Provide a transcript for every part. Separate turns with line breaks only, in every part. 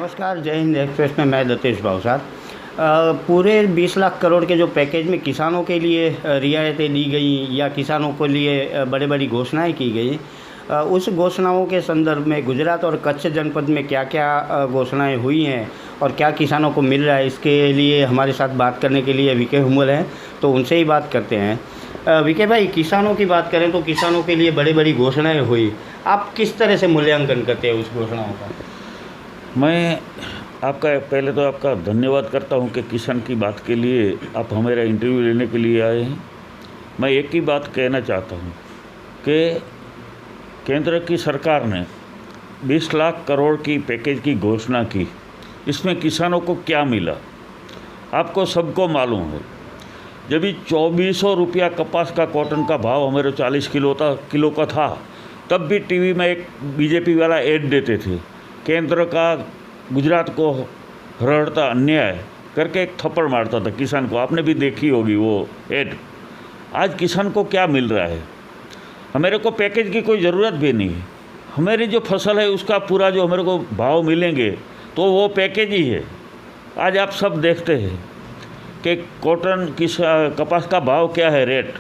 नमस्कार, जय हिंद एक्सप्रेस में मैं दतेश भावसार। पूरे 20 लाख करोड़ के जो पैकेज में किसानों के लिए रियायतें दी गई या किसानों के लिए बड़ी बड़ी घोषणाएं की गई, उस घोषणाओं के संदर्भ में गुजरात और कच्छ जनपद में क्या क्या घोषणाएं हुई हैं और क्या किसानों को मिल रहा है, इसके लिए हमारे साथ बात करने के लिए वीके हुमल हैं, तो उनसे ही बात करते हैं। वीके भाई, किसानों की बात करें तो किसानों के लिए बड़ी बड़ी घोषणाएं हुई, आप किस तरह से मूल्यांकन करते हैं उस घोषणाओं का?
मैं पहले तो आपका धन्यवाद करता हूं कि किसान की बात के लिए आप हमारा इंटरव्यू लेने के लिए आए हैं। मैं एक ही बात कहना चाहता हूं कि केंद्र की सरकार ने 20 लाख करोड़ की पैकेज की घोषणा की। इसमें किसानों को क्या मिला आपको सबको मालूम है। जब भी 2400 रुपया कपास का कॉटन का भाव हमारे 40 किलो का था, तब भी टीवी में एक बीजेपी वाला ऐड देते थे, केंद्र का गुजरात को रगड़ता अन्याय करके एक थप्पड़ मारता था किसान को। आपने भी देखी होगी वो ऐड। आज किसान को क्या मिल रहा है? हमारे को पैकेज की कोई ज़रूरत भी नहीं है। हमारी जो फसल है उसका पूरा जो हमारे को भाव मिलेंगे तो वो पैकेज ही है। आज आप सब देखते हैं कि कॉटन कपास का भाव क्या है, रेट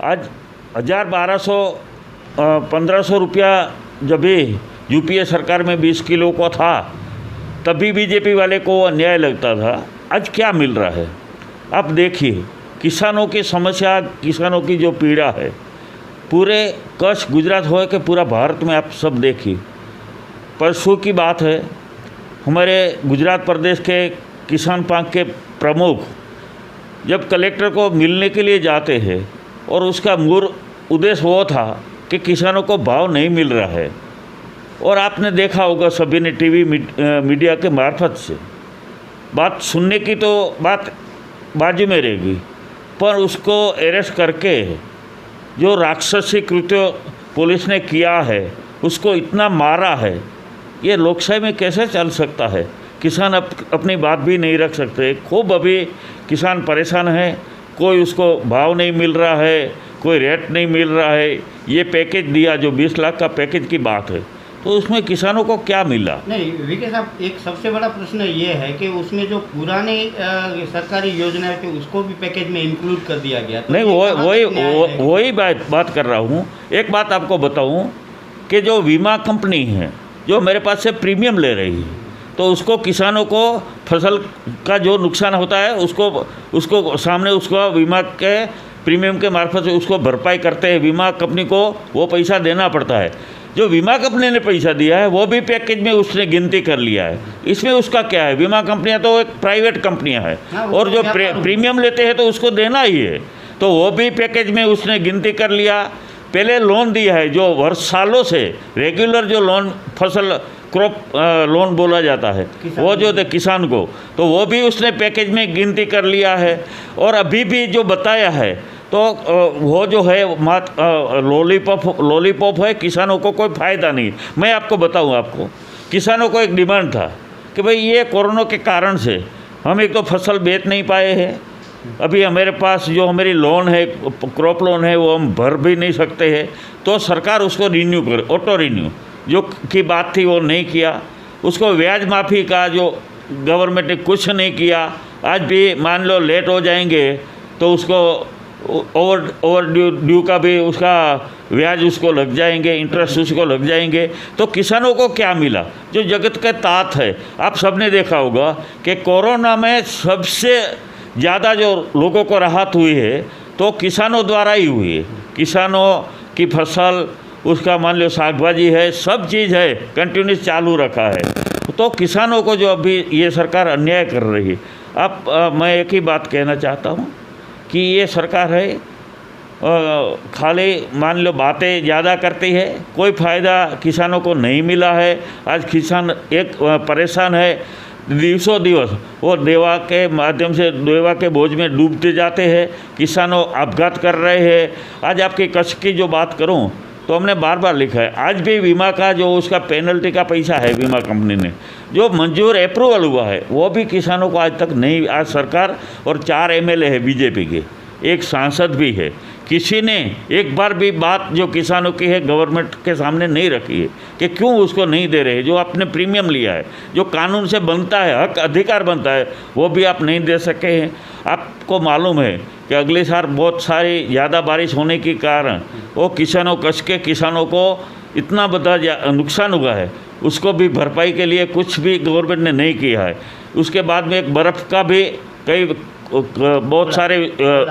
आज 1200-1500 रुपया जब भी यूपीए सरकार में 20 किलो का था, तभी बीजेपी वाले को अन्याय लगता था। आज क्या मिल रहा है आप देखिए। किसानों की समस्या, किसानों की जो पीड़ा है, पूरे कच्छ गुजरात हो के पूरा भारत में आप सब देखिए। परसों की बात है, हमारे गुजरात प्रदेश के किसान पांक के प्रमुख जब कलेक्टर को मिलने के लिए जाते हैं और उसका मूल उद्देश्य वो था कि किसानों को भाव नहीं मिल रहा है, और आपने देखा होगा सभी ने टीवी मीडिया के मार्फत से बात सुनने की तो बात बाजू में रहेगी, पर उसको अरेस्ट करके जो राक्षसी कृत्य पुलिस ने किया है, उसको इतना मारा है, ये लोकशाही में कैसे चल सकता है? किसान अपनी बात भी नहीं रख सकते। खूब अभी किसान परेशान है, कोई उसको भाव नहीं मिल रहा है, कोई रेट नहीं मिल रहा है। ये पैकेज दिया जो 20 लाख का पैकेज की बात है, तो उसमें किसानों को क्या मिला?
नहीं वीके साहब, एक सबसे बड़ा प्रश्न ये है कि उसमें जो पुरानी सरकारी योजनाएं थी उसको भी पैकेज में इंक्लूड कर दिया गया। तो
नहीं, वही बात कर रहा हूँ। एक बात आपको बताऊँ कि जो बीमा कंपनी है जो मेरे पास से प्रीमियम ले रही है, तो उसको किसानों को फसल का जो नुकसान होता है उसको सामने उसको बीमा के प्रीमियम के मार्फत से उसको भरपाई करते हैं। बीमा कंपनी को वो पैसा देना पड़ता है। जो बीमा कंपनी ने पैसा दिया है वो भी पैकेज में उसने गिनती कर लिया है। इसमें उसका क्या है? बीमा कंपनियां तो एक प्राइवेट कंपनियां हैं और जो प्रीमियम लेते हैं तो उसको देना ही है, तो वो भी पैकेज में उसने गिनती कर लिया। पहले लोन दिया है जो वर्ष सालों से रेगुलर जो लोन, फसल क्रॉप लोन बोला जाता है, वो जो दे किसान को, तो वो भी उसने पैकेज में गिनती कर लिया है। और अभी भी जो बताया है तो वो जो है लॉलीपॉप है, किसानों को कोई फ़ायदा नहीं। मैं आपको बताऊं, आपको किसानों को एक डिमांड था कि भाई ये कोरोना के कारण से हम एक तो फसल बेच नहीं पाए हैं, अभी हमारे पास जो हमारी लोन है, क्रॉप लोन है, वो हम भर भी नहीं सकते हैं, तो सरकार उसको रिन्यू करे, ऑटो रिन्यू जो की बात थी वो नहीं किया। उसको ब्याज माफ़ी का जो गवर्नमेंट ने कुछ नहीं किया। आज भी मान लो लेट हो जाएंगे तो उसको ओवर ड्यू का भी उसका ब्याज उसको लग जाएंगे, इंटरेस्ट उसको लग जाएंगे। तो किसानों को क्या मिला? जो जगत का तात है, आप सबने देखा होगा कि कोरोना में सबसे ज़्यादा जो लोगों को राहत हुई है तो किसानों द्वारा ही हुई है। किसानों की फसल, उसका मान लो सागभाजी है, सब चीज़ है, कंटिन्यूस चालू रखा है। तो किसानों को जो अभी ये सरकार अन्याय कर रही है, अब मैं एक ही बात कहना चाहता हूँ कि ये सरकार है खाली मान लो बातें ज़्यादा करती है, कोई फ़ायदा किसानों को नहीं मिला है। आज किसान एक परेशान है, दिवसों दिवस वो देवा के माध्यम से देवा के बोझ में डूबते जाते हैं। किसानों अपघात कर रहे हैं। आज आपके कच्छ की जो बात करूं तो हमने बार बार लिखा है, आज भी बीमा का जो उसका पेनल्टी का पैसा है बीमा कंपनी ने जो मंजूर अप्रूवल हुआ है वो भी किसानों को आज तक नहीं। आज सरकार और 4 एमएलए है बीजेपी के, एक सांसद भी है, किसी ने एक बार भी बात जो किसानों की है गवर्नमेंट के सामने नहीं रखी है कि क्यों उसको नहीं दे रहे। जो आपने प्रीमियम लिया है, जो कानून से बनता है, हक अधिकार बनता है, वो भी आप नहीं दे सके हैं। आपको मालूम है कि अगले साल बहुत सारी ज़्यादा बारिश होने के कारण वो किसानों कच्छ के किसानों को इतना बड़ा नुकसान हुआ है, उसको भी भरपाई के लिए कुछ भी गवर्नमेंट ने नहीं किया है। उसके बाद में एक बर्फ़ का भी कई बहुत सारे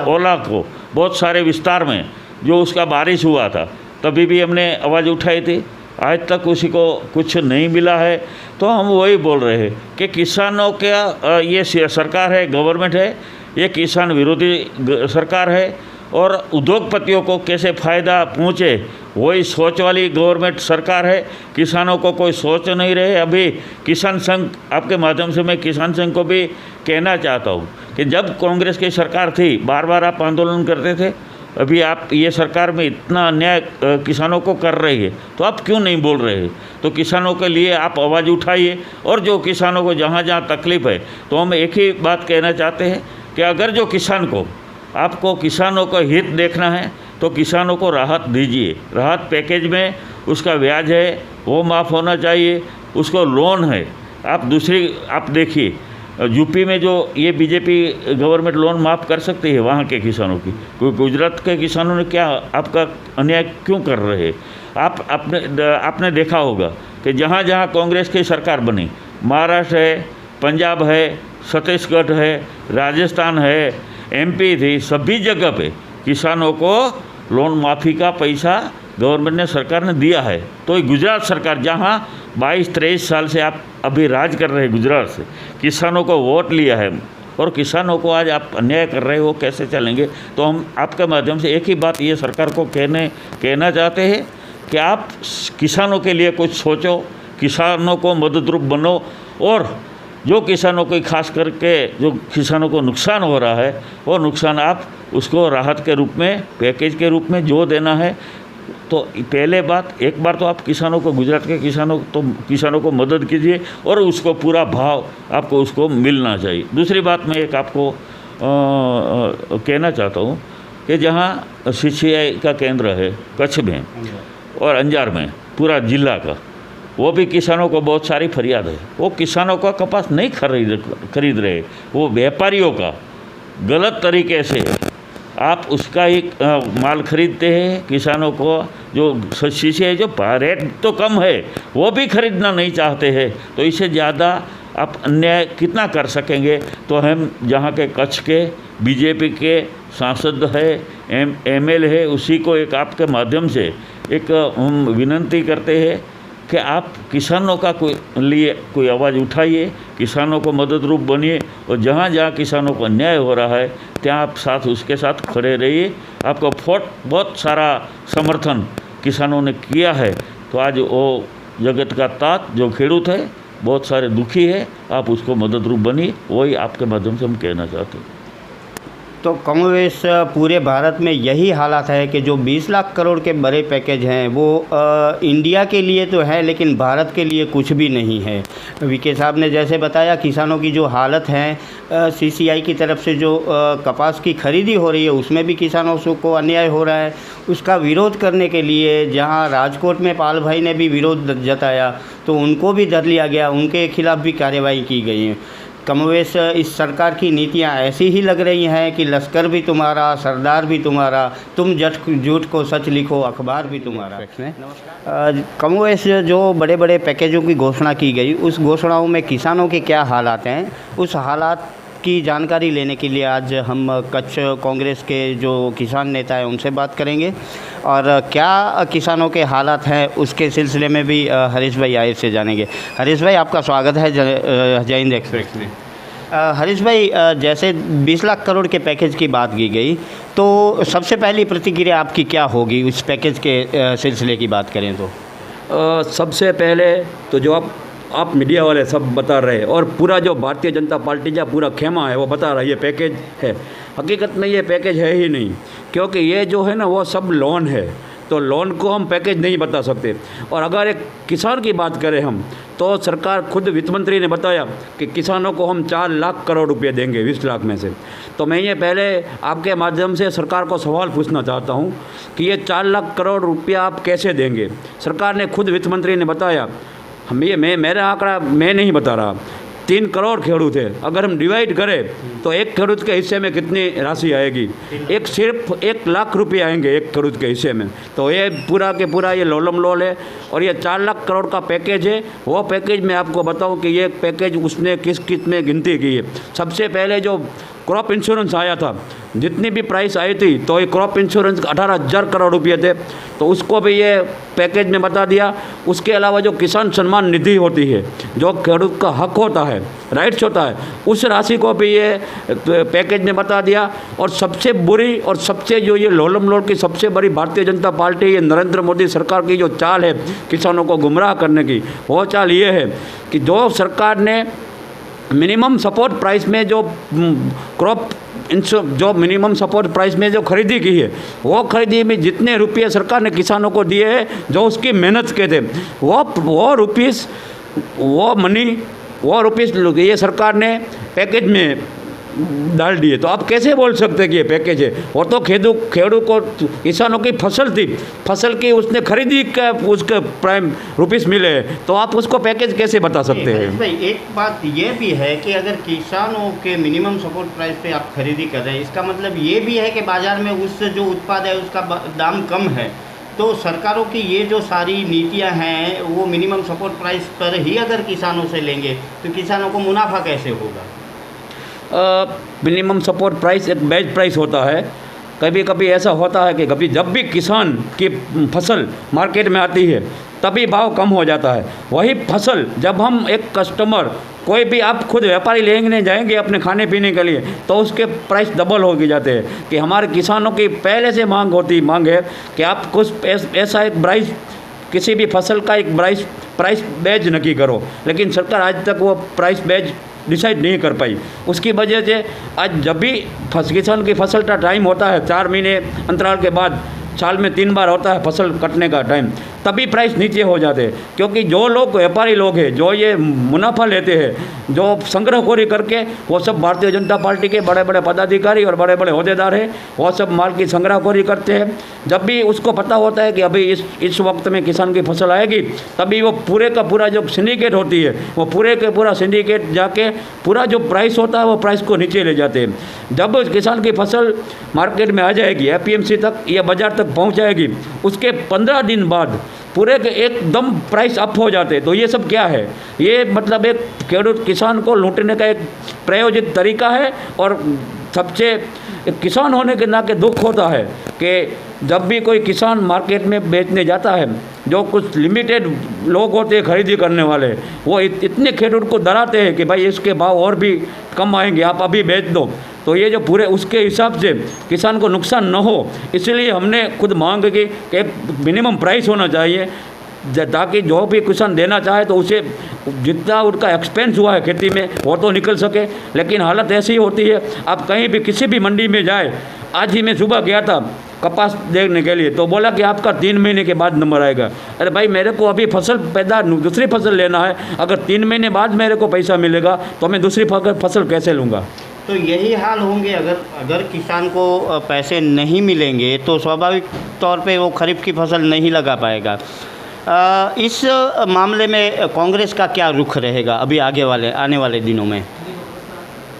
ओला को बहुत सारे विस्तार में जो उसका बारिश हुआ था, तभी भी हमने आवाज़ उठाई थी। आज तक उसी को कुछ नहीं मिला है। तो हम वही बोल रहे हैं कि किसानों का ये सरकार है, गवर्नमेंट है, ये किसान विरोधी सरकार है और उद्योगपतियों को कैसे फ़ायदा पहुँचे वही सोच वाली गवर्नमेंट सरकार है। किसानों को कोई सोच नहीं रहे। अभी किसान संघ, आपके माध्यम से मैं किसान संघ को भी कहना चाहता हूँ कि जब कांग्रेस की सरकार थी, बार बार आप आंदोलन करते थे। अभी आप ये सरकार में इतना अन्याय किसानों को कर रही है, तो आप क्यों नहीं बोल रहे? तो किसानों के लिए आप आवाज़ उठाइए। और जो किसानों को जहाँ जहाँ तकलीफ़ है, तो हम एक ही बात कहना चाहते हैं कि अगर जो किसान को, आपको किसानों का हित देखना है तो किसानों को राहत दीजिए। राहत पैकेज में उसका ब्याज है वो माफ़ होना चाहिए, उसको लोन है। आप दूसरी आप देखिए, यूपी में जो ये बीजेपी गवर्नमेंट लोन माफ़ कर सकती है वहाँ के किसानों की, कोई गुजरात के किसानों ने क्या आपका अन्याय क्यों कर रहे हैं? आपने देखा होगा कि जहाँ जहाँ कांग्रेस की सरकार बनी, महाराष्ट्र है, पंजाब है, छत्तीसगढ़ है, राजस्थान है, एमपी थी, सभी जगह पे किसानों को लोन माफ़ी का पैसा गवर्नमेंट ने, सरकार ने दिया है। तो ये गुजरात सरकार, जहाँ 22-23 साल से आप अभी राज कर रहे हैं गुजरात से, किसानों को वोट लिया है और किसानों को आज आप अन्याय कर रहे हो, कैसे चलेंगे? तो हम आपके माध्यम से एक ही बात ये सरकार को कहना चाहते हैं कि आप किसानों के लिए कुछ सोचो, किसानों को मददरूप बनो और जो किसानों को, खास करके जो किसानों को नुकसान हो रहा है, वो नुकसान आप उसको राहत के रूप में, पैकेज के रूप में जो देना है। तो पहले बात, एक बार तो आप किसानों को, गुजरात के किसानों को मदद कीजिए और उसको पूरा भाव आपको उसको मिलना चाहिए। दूसरी बात मैं एक आपको कहना चाहता हूँ कि जहाँ सिंचाई का केंद्र है कच्छ में और अंजार में, पूरा जिला का, वो भी किसानों को बहुत सारी फरियाद है। वो किसानों का कपास नहीं खरीद रहे, वो व्यापारियों का गलत तरीके से आप उसका ही माल खरीदते हैं। किसानों को जो शीशे, जो रेट तो कम है, वो भी खरीदना नहीं चाहते हैं। तो इससे ज़्यादा आप अन्याय कितना कर सकेंगे? तो हम जहाँ के कच्छ के बीजेपी के सांसद है, एमएल है, उसी को एक आपके माध्यम से एक हम विनती करते हैं कि आप किसानों का कोई आवाज़ उठाइए, किसानों को मदद रूप बनिए और जहाँ जहाँ किसानों को अन्याय हो रहा है ત્યાં आप साथ उसके साथ खड़े रहिए। आपको बहुत सारा समर्थन किसानों ने किया है। तो आज वो जगत का तात जो खेडूत है, बहुत सारे दुखी है, आप उसको मदद रूप बनिए। वही आपके माध्यम से हम कहना चाहते हैं।
तो कांग्रेस पूरे भारत में यही हालात है कि जो 20 लाख करोड़ के बड़े पैकेज हैं वो इंडिया के लिए तो है, लेकिन भारत के लिए कुछ भी नहीं है। वीके साहब ने जैसे बताया, किसानों की जो हालत है, सीसीआई की तरफ से जो कपास की खरीदी हो रही है उसमें भी किसानों को अन्याय हो रहा है। उसका विरोध करने के लिए जहां राजकोट में पाल भाई ने भी विरोध जताया तो उनको भी धर लिया गया, उनके खिलाफ़ भी कार्रवाई की गई है। कमोवेश इस सरकार की नीतियां ऐसी ही लग रही हैं कि लश्कर भी तुम्हारा, सरदार भी तुम्हारा, तुम झूठ को सच लिखो, अखबार भी तुम्हारा। कमोवेश जो बड़े बड़े पैकेजों की घोषणा की गई, उस घोषणाओं में किसानों के क्या हालात हैं, उस हालात की जानकारी लेने के लिए आज हम कच्छ कांग्रेस के जो किसान नेता हैं उनसे बात करेंगे और क्या किसानों के हालात हैं उसके सिलसिले में भी हरीश भाई आहिर से जानेंगे। हरीश भाई, आपका स्वागत है जय हिंद एक्सप्रेस में। हरीश भाई, जैसे 20 लाख करोड़ के पैकेज की बात की गई, तो सबसे पहली प्रतिक्रिया आपकी क्या होगी उस पैकेज के सिलसिले की बात करें तो?
सबसे पहले तो जो आप मीडिया वाले सब बता रहे हैं और पूरा जो भारतीय जनता पार्टी का पूरा खेमा है वो बता रहा है ये पैकेज है। हकीकत में ये पैकेज है ही नहीं, क्योंकि ये जो है ना वो सब लोन है। तो लोन को हम पैकेज नहीं बता सकते। और अगर एक किसान की बात करें हम, तो सरकार खुद वित्त मंत्री ने बताया कि किसानों को हम 4 लाख करोड़ रुपए देंगे 20 लाख में से। तो मैं ये पहले आपके माध्यम से सरकार को सवाल पूछना चाहता हूँ कि ये 4 लाख करोड़ रुपया आप कैसे देंगे। सरकार ने खुद वित्त मंत्री ने बताया, हम ये मेरा आंकड़ा मैं नहीं बता रहा, 3 करोड़ खेडूत है, अगर हम डिवाइड करें तो एक खेडूत के हिस्से में कितनी राशि आएगी, सिर्फ 1 लाख रुपये आएंगे एक खेडूत के हिस्से में। तो ये पूरा के पूरा ये लोलम लोल है। और ये 4 लाख करोड़ का पैकेज है, वो पैकेज मैं आपको बताऊं कि ये पैकेज उसने किस किस में गिनती की है। सबसे पहले जो क्रॉप इंश्योरेंस आया था, जितनी भी प्राइस आई थी, तो ये क्रॉप इंश्योरेंस 18,000 करोड़ रुपये थे, तो उसको भी ये पैकेज में बता दिया। उसके अलावा जो किसान सम्मान निधि होती है, जो खेडूत का हक होता है, राइट्स होता है, उस राशि को भी ये पैकेज में बता दिया। और सबसे बुरी और सबसे जो ये लोलम लोल की सबसे बड़ी भारतीय जनता पार्टी, ये नरेंद्र मोदी सरकार की जो चाल है किसानों को गुमराह करने की, वो चाल ये है कि जो सरकार ने मिनिमम सपोर्ट प्राइस में जो क्रॉप जो मिनिमम सपोर्ट प्राइस में जो खरीदी की है, वो खरीदी में जितने रुपये सरकार ने किसानों को दिए हैं, जो उसकी मेहनत के थे, वो रुपीस ये सरकार ने पैकेज में डाल दिए। तो आप कैसे बोल सकते हैं कि ये पैकेज है? वो तो खेडू को किसानों की फसल थी, फसल की उसने खरीदी का उसके प्राइम रुपीस मिले, तो आप उसको पैकेज कैसे बता सकते हैं?
भाई एक बात ये भी है कि अगर किसानों के मिनिमम सपोर्ट प्राइस पे आप खरीदी कर रहे हैं, इसका मतलब ये भी है कि बाज़ार में उससे जो उत्पाद है उसका दाम कम है। तो सरकारों की ये जो सारी नीतियां हैं, वो मिनिमम सपोर्ट प्राइस पर ही अगर किसानों से लेंगे तो किसानों को मुनाफा कैसे होगा?
मिनिमम सपोर्ट प्राइस एक बेच प्राइस होता है। कभी कभी ऐसा होता है कि जब भी किसान की फसल मार्केट में आती है तभी भाव कम हो जाता है। वही फसल जब हम एक कस्टमर कोई भी आप खुद व्यापारी लेने जाएंगे अपने खाने पीने के लिए, तो उसके प्राइस डबल हो जाते हैं। कि हमारे किसानों की पहले से मांग है कि आप कुछ ऐसा एक प्राइस, किसी भी फसल का एक प्राइस बेच नक्की करो, लेकिन सरकार आज तक वो प्राइस बेच डिसाइड नहीं कर पाई। उसकी वजह से आज जब भी किसान की फसल का टाइम होता है, 4 महीने अंतराल के बाद साल में 3 बार होता है फसल कटने का टाइम, तभी प्राइस नीचे हो जाते हैं। क्योंकि जो लोग व्यापारी लोग हैं, जो ये मुनाफा लेते हैं, जो संग्रहखोरी करके, वो सब भारतीय जनता पार्टी के बड़े बड़े पदाधिकारी और बड़े बड़े अहदेदार हैं, वो सब माल की संग्रहखोरी करते हैं। जब भी उसको पता होता है कि अभी इस वक्त में किसान की फसल आएगी, तभी वो पूरे का पूरा जो सिंडिकेट होती है, वो पूरे के पूरा सिंडिकेट जाके पूरा जो प्राइस होता है वो प्राइस को नीचे ले जाते हैं। जब किसान की फसल मार्केट में आ जाएगी, एपीएमसी तक या बाज़ार तक पहुंच जाएगी, उसके 15 दिन बाद पूरे के एकदम प्राइस अप हो जाते हैं। तो ये सब क्या है? ये मतलब एक खेडूत किसान को लूटने का एक प्रायोजित तरीका है। और सबसे किसान होने के नाते दुख होता है कि जब भी कोई किसान मार्केट में बेचने जाता है, जो कुछ लिमिटेड लोग होते हैं खरीदी करने वाले, वो इतने खेडूत को डराते हैं कि भाई इसके भाव और भी कम आएंगे, आप अभी बेच दो। तो ये जो पूरे उसके हिसाब से किसान को नुकसान न हो, इसलिए हमने खुद मांग की कि एक मिनिमम प्राइस होना चाहिए, ताकि जो भी किसान देना चाहे तो उसे जितना उनका एक्सपेंस हुआ है खेती में वो तो निकल सके। लेकिन हालत ऐसी होती है, आप कहीं भी किसी भी मंडी में जाए, आज ही मैं सुबह गया था कपास देखने के लिए, तो बोला कि आपका 3 महीने के बाद नंबर आएगा। अरे भाई, मेरे को अभी दूसरी फसल लेना है, अगर 3 महीने बाद मेरे को पैसा मिलेगा तो मैं दूसरी फसल कैसे लूँगा?
तो यही हाल होंगे अगर किसान को पैसे नहीं मिलेंगे तो स्वाभाविक तौर पे वो खरीफ की फसल नहीं लगा पाएगा। इस मामले में कांग्रेस का क्या रुख रहेगा अभी आने वाले दिनों में?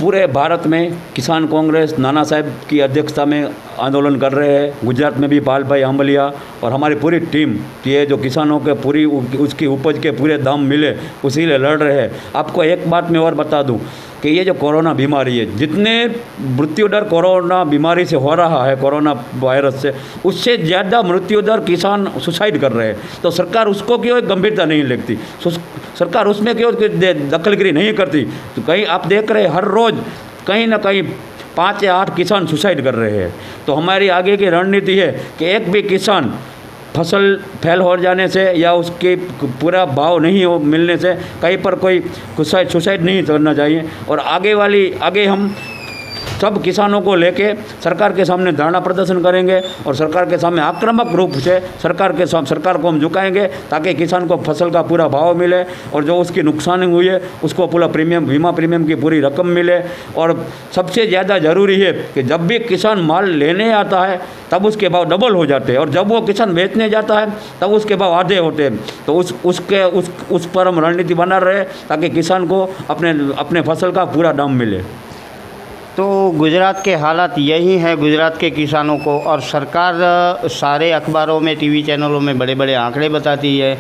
पूरे भारत में किसान कांग्रेस नाना साहब की अध्यक्षता में आंदोलन कर रहे हैं। गुजरात में भी पाल भाई आंबलिया और हमारी पूरी टीम, ये जो किसानों के पूरी उसकी उपज के पूरे दाम मिले उसी लिए लड़ रहे हैं। आपको एक बात मैं और बता दूं कि ये जो कोरोना बीमारी है, जितने मृत्यु दर कोरोना बीमारी से हो रहा है, कोरोना वायरस से, उससे ज़्यादा मृत्यु दर किसान सुसाइड कर रहे हैं। तो सरकार उसको क्यों गंभीरता नहीं लेती? सरकार उसमें क्यों दखलगिरी नहीं करती? तो कहीं आप देख रहे हैं हर रोज़ कहीं ना कहीं 5 या 8 किसान सुसाइड कर रहे हैं। तो हमारी आगे की रणनीति है कि एक भी किसान फसल फेल हो जाने से या उसके पूरा भाव नहीं हो मिलने से कहीं पर कोई सुसाइड नहीं करना चाहिए। और आगे हम सब किसानों को लेके सरकार के सामने धरना प्रदर्शन करेंगे और सरकार के सामने आक्रामक रूप से सरकार को हम झुकाएंगे ताकि किसान को फसल का पूरा भाव मिले और जो उसकी नुकसान हुई है उसको पूरा बीमा प्रीमियम की पूरी रकम मिले। और सबसे ज़्यादा ज़रूरी है कि जब भी किसान माल लेने आता है तब उसके भाव डबल हो जाते हैं और जब वो किसान बेचने जाता है तब उसके भाव आधे होते हैं। तो उस पर हम रणनीति बना रहे ताकि किसान को अपने फसल का पूरा दाम मिले।
तो गुजरात के हालात यही हैं गुजरात के किसानों को, और सरकार सारे अखबारों में टीवी चैनलों में बड़े बड़े आंकड़े बताती है।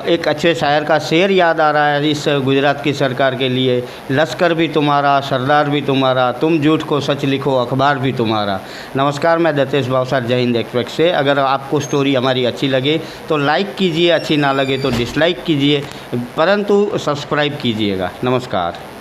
एक अच्छे शायर का शेर याद आ रहा है इस गुजरात की सरकार के लिए, लश्कर भी तुम्हारा, सरदार भी तुम्हारा, तुम झूठ को सच लिखो, अखबार भी तुम्हारा। नमस्कार, मैं दतेश भावसार, जय हिंद एक्सप्रेस से। अगर आपको स्टोरी हमारी अच्छी लगे तो लाइक कीजिए, अच्छी ना लगे तो डिसलाइक कीजिए, परंतु सब्सक्राइब कीजिएगा। नमस्कार।